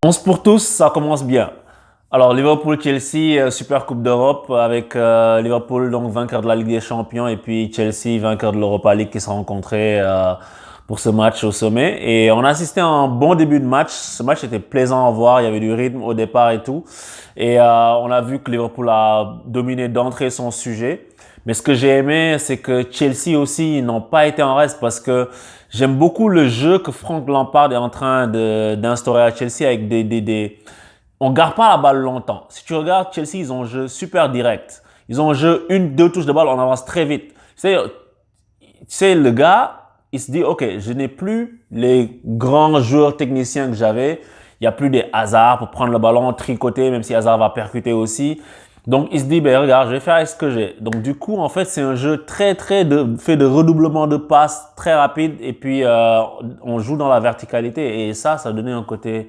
11 pour tous, ça commence bien. Alors Liverpool-Chelsea, Super Coupe d'Europe avec Liverpool donc vainqueur de la Ligue des Champions et puis Chelsea vainqueur de l'Europa League qui se sont rencontrés pour ce match au sommet. Et on a assisté à un bon début de match. Ce match était plaisant à voir, il y avait du rythme au départ et tout. Et on a vu que Liverpool a dominé d'entrée son sujet. Mais ce que j'ai aimé, c'est que Chelsea aussi, ils n'ont pas été en reste parce que j'aime beaucoup le jeu que Frank Lampard est en train d'instaurer à Chelsea avec on garde pas la balle longtemps. Si tu regardes Chelsea, ils ont un jeu super direct. Ils ont un jeu, une, deux touches de balle, on avance très vite. Tu sais, le gars, il se dit, OK, je n'ai plus les grands joueurs techniciens que j'avais. Il n'y a plus des hasards pour prendre le ballon, tricoter, même si Hazard va percuter aussi. Donc, il se dit, ben regarde, je vais faire avec ce que j'ai. Donc, du coup, en fait, c'est un jeu fait de redoublement de passes très rapide et puis on joue dans la verticalité et ça donnait un côté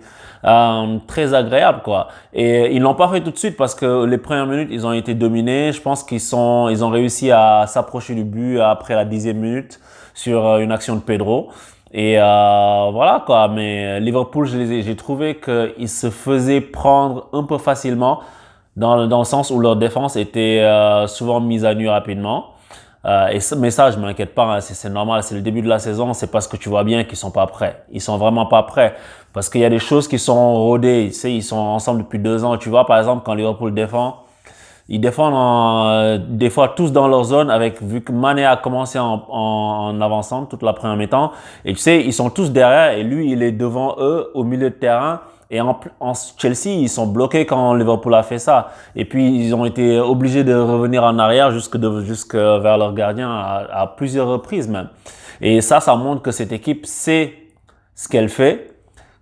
très agréable, quoi. Et ils l'ont pas fait tout de suite parce que les premières minutes, ils ont été dominés. Je pense ils ont réussi à s'approcher du but après la 10e minute sur une action de Pedro. Et voilà quoi, mais Liverpool, j'ai trouvé qu'ils se faisaient prendre un peu facilement dans le sens où leur défense était souvent mise à nu rapidement. Mais ça, je m'inquiète pas, hein, c'est normal, c'est le début de la saison, c'est parce que tu vois bien qu'ils sont pas prêts. Ils sont vraiment pas prêts parce qu'il y a des choses qui sont rodées. Tu sais, ils sont ensemble depuis 2 ans. Tu vois, par exemple, quand Liverpool défend, ils défendent des fois tous dans leur zone vu que Mané a commencé en avançant toute la première mi-temps. Et tu sais, ils sont tous derrière et lui, il est devant eux au milieu de terrain. Et en Chelsea, ils sont bloqués quand Liverpool a fait ça. Et puis, ils ont été obligés de revenir en arrière jusque vers leur gardien à plusieurs reprises même. Et ça montre que cette équipe sait ce qu'elle fait.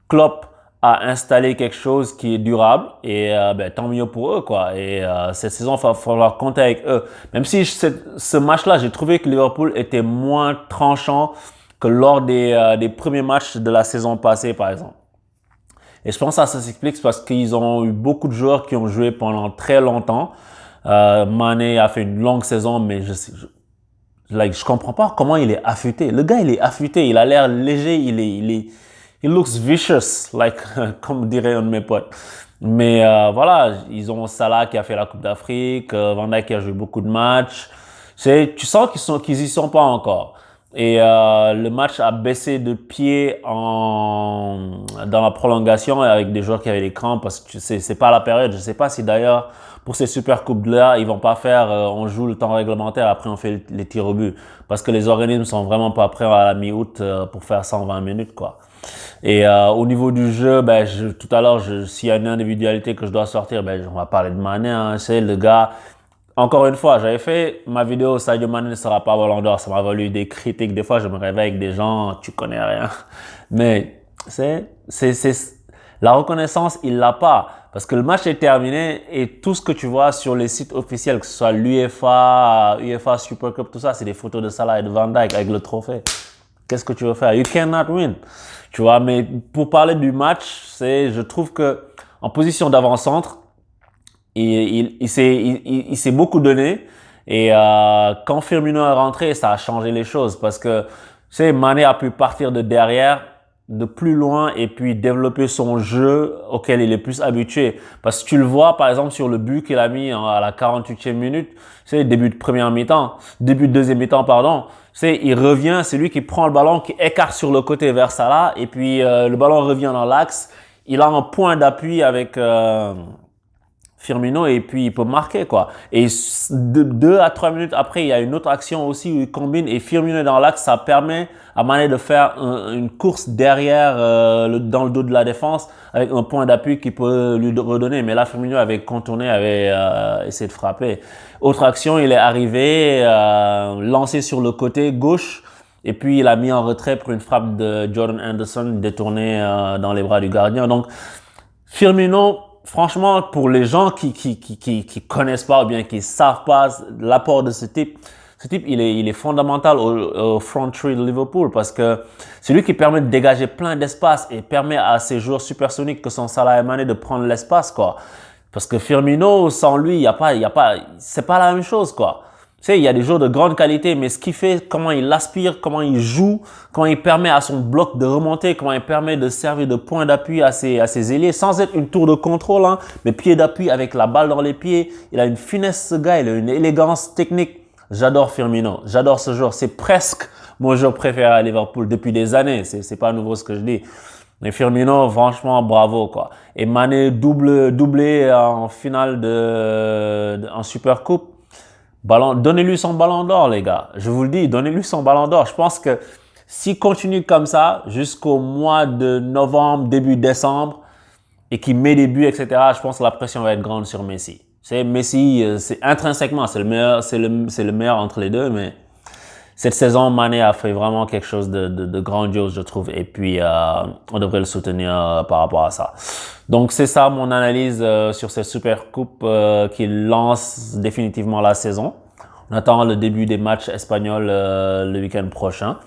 Klopp a installé quelque chose qui est durable et tant mieux pour eux, quoi. Et cette saison, il va falloir compter avec eux. Même si ce match-là, j'ai trouvé que Liverpool était moins tranchant que lors des premiers matchs de la saison passée, par exemple. Et je pense que ça s'explique parce qu'ils ont eu beaucoup de joueurs qui ont joué pendant très longtemps. Mané a fait une longue saison, mais je comprends pas comment il est affûté. Le gars, il est affûté, il a l'air léger, he looks vicious, comme dirait un de mes potes. Mais voilà, ils ont Salah qui a fait la Coupe d'Afrique, Van Dijk qui a joué beaucoup de matchs. Tu sens qu'ils y sont pas encore. Et le match a baissé de pied dans la prolongation avec des joueurs qui avaient les crampes parce que c'est pas la période. Je sais pas si d'ailleurs pour ces super coupes là, ils vont pas faire on joue le temps réglementaire après on fait les tirs au but parce que les organismes sont vraiment pas prêts à la mi-août pour faire 120 minutes quoi. Et au niveau du jeu, tout à l'heure, s'il y a une individualité que je dois sortir, on va parler de Mané. Hein, c'est le gars. Encore une fois, j'avais fait ma vidéo Sadio Mané ne sera pas Ballon d'Or. Ça m'a valu des critiques. Des fois, je me réveille avec des gens, tu connais rien. Mais la reconnaissance, il l'a pas. Parce que le match est terminé et tout ce que tu vois sur les sites officiels, que ce soit l'UEFA, UEFA Super Cup, tout ça, c'est des photos de Salah et de Van Dijk avec le trophée. Qu'est-ce que tu veux faire? You cannot win. Tu vois, mais pour parler du match, je trouve que en position d'avant-centre, il s'est beaucoup donné. Et quand Firmino est rentré, ça a changé les choses parce que, tu sais, Mané a pu partir de derrière, de plus loin et puis développer son jeu auquel il est plus habitué. Parce que tu le vois, par exemple, sur le but qu'il a mis à la 48e minute, c'est début de deuxième mi-temps, pardon. Il revient, c'est lui qui prend le ballon, qui écarte sur le côté vers Salah et puis le ballon revient dans l'axe. Il a un point d'appui avec Firmino et puis il peut marquer quoi. Et 2 à 3 minutes après, il y a une autre action aussi où il combine et Firmino est dans l'axe, ça permet à Mané de faire une course derrière dans le dos de la défense avec un point d'appui qui peut lui redonner. Mais là, Firmino avait contourné, avait essayé de frapper. Autre action, il est arrivé, lancé sur le côté gauche. Et puis, il a mis en retrait pour une frappe de Jordan Henderson détournée dans les bras du gardien. Donc, Firmino, franchement, pour les gens qui connaissent pas ou bien qui savent pas l'apport de ce type, il est fondamental au front three de Liverpool parce que c'est lui qui permet de dégager plein d'espace et permet à ces joueurs supersoniques que sont Salah et Mané de prendre l'espace, quoi. Parce que Firmino, sans lui, c'est pas la même chose, quoi. sais, il y a des joueurs de grande qualité, mais ce qu'il fait, comment il aspire, comment il joue, comment il permet à son bloc de remonter, comment il permet de servir de point d'appui à ses ailiers, sans être une tour de contrôle, hein, mais pied d'appui avec la balle dans les pieds. Il a une finesse, ce gars, il a une élégance technique. J'adore Firmino, j'adore ce joueur. C'est presque mon joueur préféré à Liverpool depuis des années. C'est pas nouveau ce que je dis. Mais Firmino, franchement, bravo, quoi. Et Mané doublé en finale en Super Coupe. Donnez-lui son ballon d'or, les gars. Je vous le dis, donnez-lui son ballon d'or. Je pense que s'il continue comme ça jusqu'au mois de novembre, début décembre, et qu'il met des buts, etc., je pense que la pression va être grande sur Messi. C'est Messi, c'est intrinsèquement, c'est le meilleur entre les deux, mais cette saison, Mané a fait vraiment quelque chose de grandiose, je trouve. Et puis, on devrait le soutenir par rapport à ça. Donc, c'est ça mon analyse sur cette Super Coupe qui lance définitivement la saison. On attend le début des matchs espagnols le week-end prochain.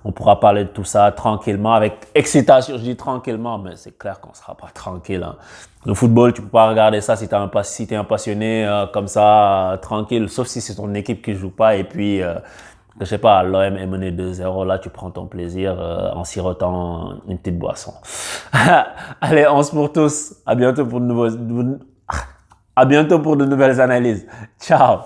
On pourra parler de tout ça tranquillement, avec excitation. Je dis tranquillement, mais c'est clair qu'on ne sera pas tranquille. Hein. Le football, tu peux pas regarder ça si tu es un passionné comme ça, tranquille, sauf si c'est ton équipe qui joue pas. Et puis, je sais pas, l'OM est mené 2-0, là tu prends ton plaisir en sirotant une petite boisson. Allez, on se pour tous. À bientôt pour de nouvelles analyses. Ciao.